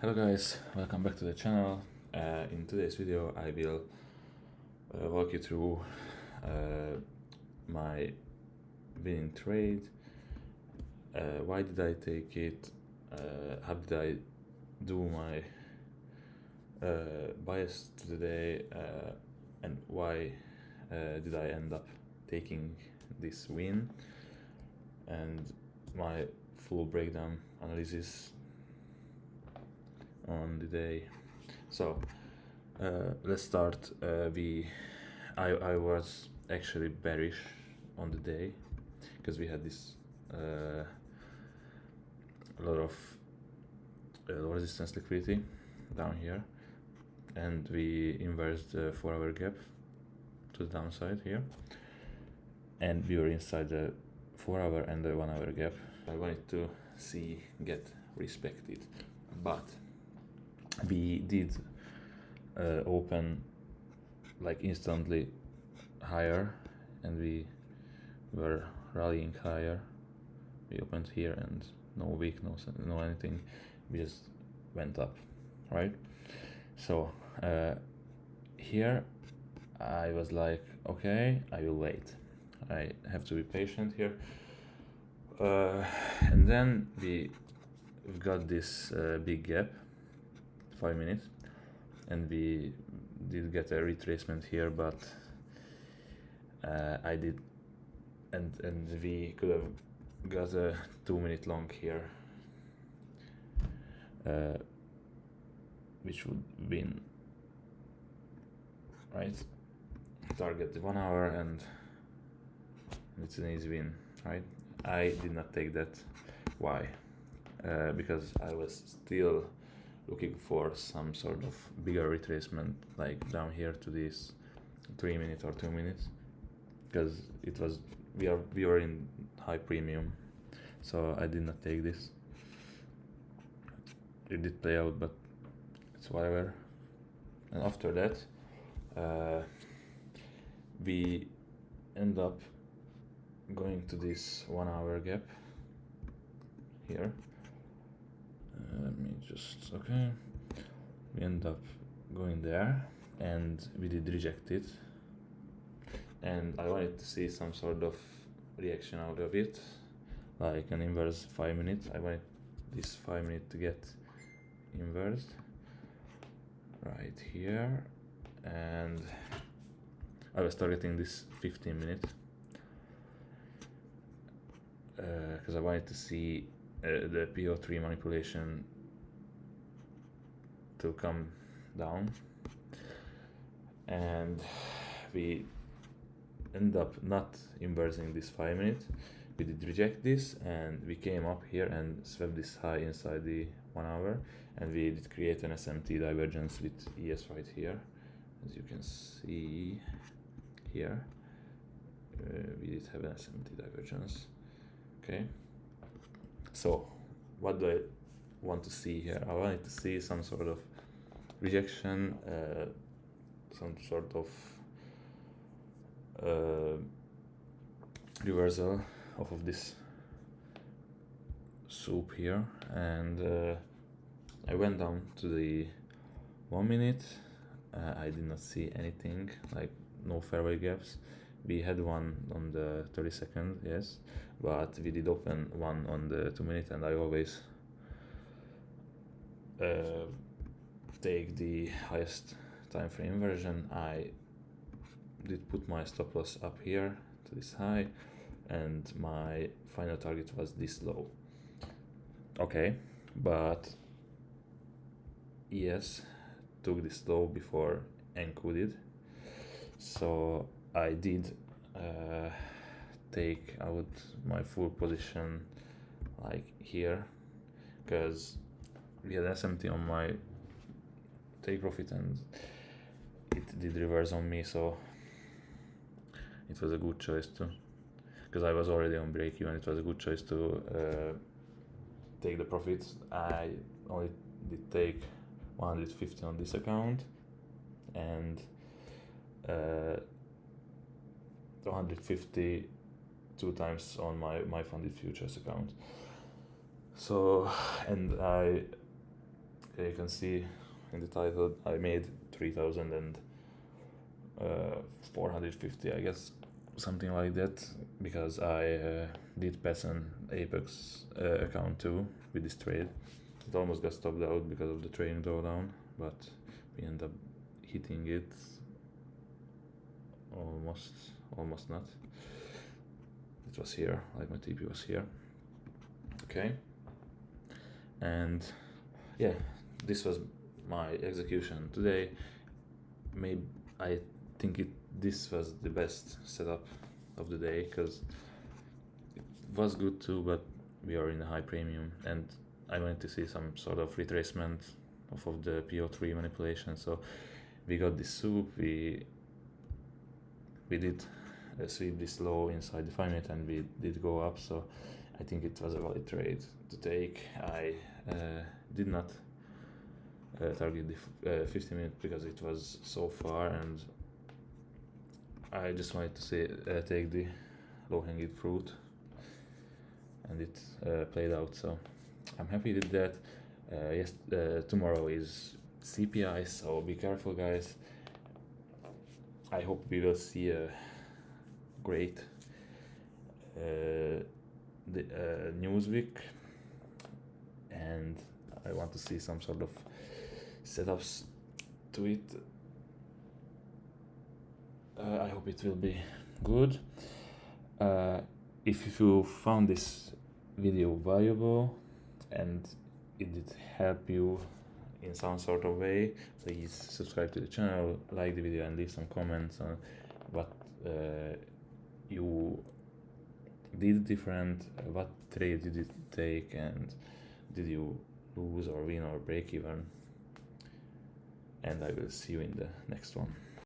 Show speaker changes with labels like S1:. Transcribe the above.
S1: Hello guys, welcome back to the channel. In today's video I will walk you through my winning trade, why did I take it, how did I do my bias today, and why did I end up taking this win, and my full breakdown analysis on the day. So let's start. I was actually bearish on the day because we had this a lot of low resistance liquidity down here, and we inversed the 4-hour gap to the downside here, and we were inside the 4-hour and the 1-hour gap. I wanted to see get respected, but we did open like instantly higher, and we were rallying higher. We opened here and no wick, no anything, we just went up, right? So here I was like, okay, I will wait, I have to be patient here, and then we got this big gap, 5 minutes, and we did get a retracement here, but I did, and we could have got a 2-minute long here, which would win, right? Target the 1 hour and it's an easy win, right? I did not take that. Why? Because I was still looking for some sort of bigger retracement, like down here to this 3 minutes or 2 minutes, because it was we were in high premium, so I did not take this. It did play out, but it's whatever. And after that we end up going to this 1 hour gap here. Let me just, okay, we end up going there and we did reject it, and I wanted to see some sort of reaction out of it, like an inverse 5 minutes. I wanted this 5 minute to get inversed right here, and I was targeting this 15 minutes because I wanted to see the PO3 manipulation to come down, and we end up not inversing this 5 minutes. We did reject this and we came up here and swept this high inside the 1 hour, and we did create an SMT divergence with ES right here, as you can see here. We did have an SMT divergence. Okay, so what do I want to see here? I wanted to see some sort of rejection, some sort of reversal off of this soup here, and I went down to the 1 minute. I did not see anything, like no fairway gaps. We had one on the 30-second, yes, but we did open one on the 2 minute, and I always take the highest time frame version. I did put my stop loss up here to this high, and my final target was this low. Okay, but ES took this low before NQ did, so I did take out my full position like here, because we had SMT on my take profit and it did reverse on me, so it was a good choice to, because I was already on break even, it was a good choice to take the profits. I only did take 150 on this account and 150 2 times on my funded futures account. So, and I you can see in the title I made 3,450, I guess, something like that, because I did pass an Apex account too with this trade. It almost got stopped out because of the trading drawdown, but we end up hitting it almost not. It was here, like my TP was here. Okay, and yeah, this was my execution today. Maybe I think this was the best setup of the day, because it was good too, but we are in a high premium and I wanted to see some sort of retracement of the PO3 manipulation. So we got this soup, we did sweep this low inside the 5 minute and we did go up, so I think it was a valid trade to take. I did not target the 50 minute because it was so far, and I just wanted to take the low hanging fruit, and it played out, so I'm happy with that. Yes, tomorrow is CPI, so be careful, guys. I hope we will see a great news week, and I want to see some sort of setups to it. I hope it will be good. If you found this video valuable and it did help you in some sort of way, please subscribe to the channel, like the video, and leave some comments on what you did different, what trade you did take, and did you lose or win or break even. And I will see you in the next one.